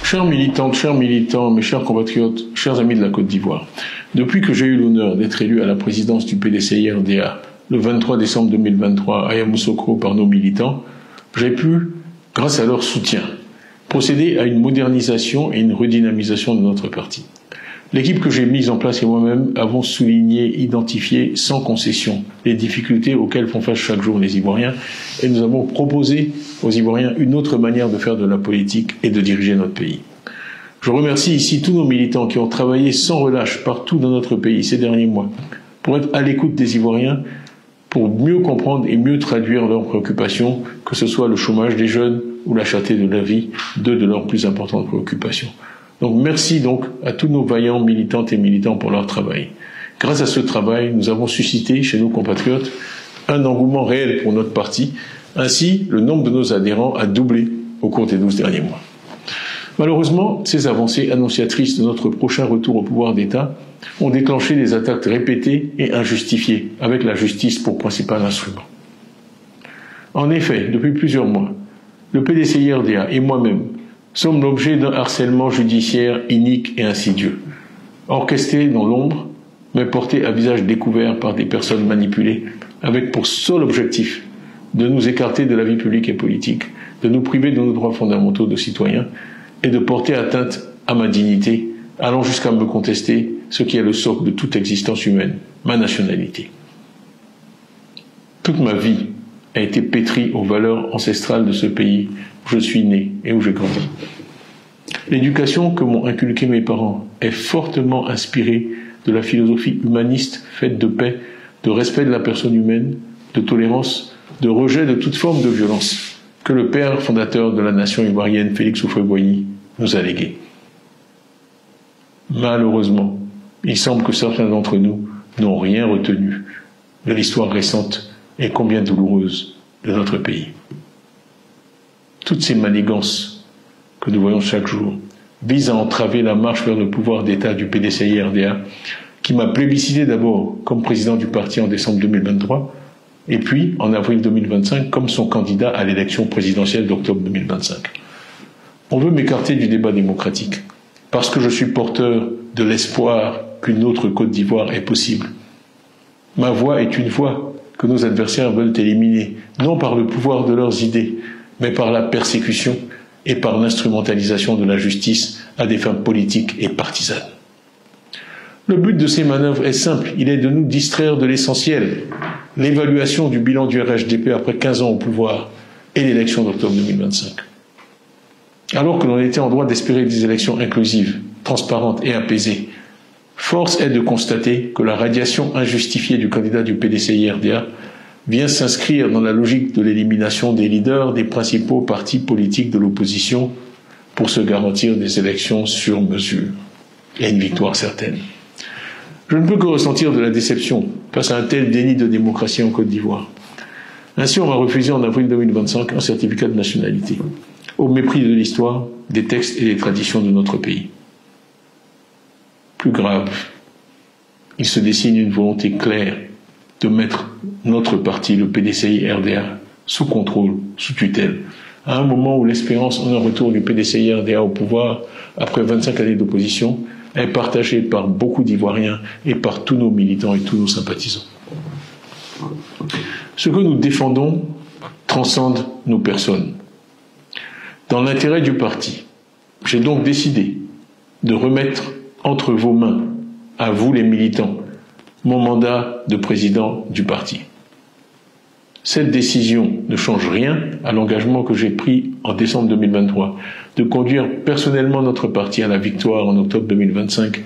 Chers militantes, chers militants, mes chers compatriotes, chers amis de la Côte d'Ivoire, depuis que j'ai eu l'honneur d'être élu à la présidence du PDCI-RDA le 23 décembre 2023 à Yamoussoukro par nos militants, j'ai pu, grâce à leur soutien, procéder à une modernisation et une redynamisation de notre parti. L'équipe que j'ai mise en place et moi-même avons souligné, identifié sans concession les difficultés auxquelles font face chaque jour les Ivoiriens et nous avons proposé aux Ivoiriens une autre manière de faire de la politique et de diriger notre pays. Je remercie ici tous nos militants qui ont travaillé sans relâche partout dans notre pays ces derniers mois pour être à l'écoute des Ivoiriens, pour mieux comprendre et mieux traduire leurs préoccupations, que ce soit le chômage des jeunes ou la cherté de la vie, deux de leurs plus importantes préoccupations. Donc merci donc à tous nos vaillants militantes et militants pour leur travail. Grâce à ce travail, nous avons suscité chez nos compatriotes un engouement réel pour notre parti. Ainsi, le nombre de nos adhérents a doublé au cours des 12 derniers mois. Malheureusement, ces avancées annonciatrices de notre prochain retour au pouvoir d'État ont déclenché des attaques répétées et injustifiées, avec la justice pour principal instrument. En effet, depuis plusieurs mois, le PDCI-RDA et moi-même sommes l'objet d'un harcèlement judiciaire inique et insidieux, orchestré dans l'ombre, mais porté à visage découvert par des personnes manipulées, avec pour seul objectif de nous écarter de la vie publique et politique, de nous priver de nos droits fondamentaux de citoyens et de porter atteinte à ma dignité, allant jusqu'à me contester ce qui est le socle de toute existence humaine, ma nationalité. Toute ma vie a été pétrie aux valeurs ancestrales de ce pays où je suis né et où j'ai grandi. L'éducation que m'ont inculquée mes parents est fortement inspirée de la philosophie humaniste faite de paix, de respect de la personne humaine, de tolérance, de rejet de toute forme de violence que le père fondateur de la nation ivoirienne, Félix Houphouët-Boigny, nous a légué. Malheureusement, il semble que certains d'entre nous n'ont rien retenu de l'histoire récente et combien douloureuse de notre pays. Toutes ces manigances que nous voyons chaque jour visent à entraver la marche vers le pouvoir d'État du PDCI-RDA, qui m'a plébiscité d'abord comme président du parti en décembre 2023, et puis en avril 2025 comme son candidat à l'élection présidentielle d'octobre 2025. On veut m'écarter du débat démocratique, parce que je suis porteur de l'espoir qu'une autre Côte d'Ivoire est possible. Ma voix est une voix que nos adversaires veulent éliminer, non par le pouvoir de leurs idées, mais par la persécution et par l'instrumentalisation de la justice à des fins politiques et partisanes. Le but de ces manœuvres est simple, il est de nous distraire de l'essentiel, l'évaluation du bilan du RHDP après 15 ans au pouvoir et l'élection d'octobre 2025. Alors que l'on était en droit d'espérer des élections inclusives, transparentes et apaisées, force est de constater que la radiation injustifiée du candidat du PDCI-RDA vient s'inscrire dans la logique de l'élimination des leaders des principaux partis politiques de l'opposition pour se garantir des élections sur mesure et une victoire certaine. Je ne peux que ressentir de la déception face à un tel déni de démocratie en Côte d'Ivoire. Ainsi, on m'a refusé en avril 2025 un certificat de nationalité, au mépris de l'histoire, des textes et des traditions de notre pays. Plus grave, il se dessine une volonté claire de mettre notre parti, le PDCI-RDA, sous contrôle, sous tutelle, à un moment où l'espérance en un retour du PDCI-RDA au pouvoir, après 25 années d'opposition, est partagée par beaucoup d'Ivoiriens et par tous nos militants et tous nos sympathisants. Ce que nous défendons transcende nos personnes. Dans l'intérêt du parti, j'ai donc décidé de remettre entre vos mains, à vous les militants, mon mandat de président du parti. Cette décision ne change rien à l'engagement que j'ai pris en décembre 2023 de conduire personnellement notre parti à la victoire en octobre 2025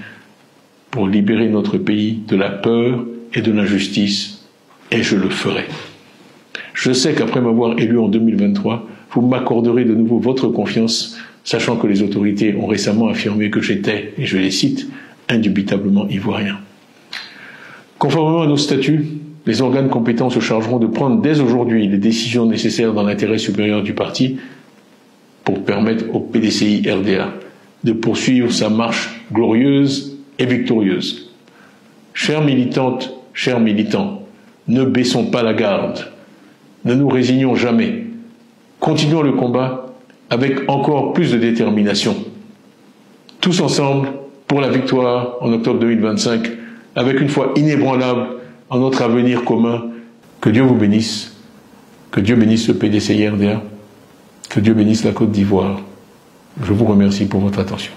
pour libérer notre pays de la peur et de l'injustice, et je le ferai. Je sais qu'après m'avoir élu en 2023, vous m'accorderez de nouveau votre confiance, sachant que les autorités ont récemment affirmé que j'étais, et je les cite, indubitablement ivoirien. Conformément à nos statuts, les organes compétents se chargeront de prendre dès aujourd'hui les décisions nécessaires dans l'intérêt supérieur du parti pour permettre au PDCI-RDA de poursuivre sa marche glorieuse et victorieuse. Chères militantes, chers militants, ne baissons pas la garde, ne nous résignons jamais, continuons le combat avec encore plus de détermination tous ensemble pour la victoire en octobre 2025, avec une foi inébranlable en notre avenir commun. Que Dieu vous bénisse, que Dieu bénisse le PDCI-RDA, que Dieu bénisse la Côte d'Ivoire. Je vous remercie pour votre attention.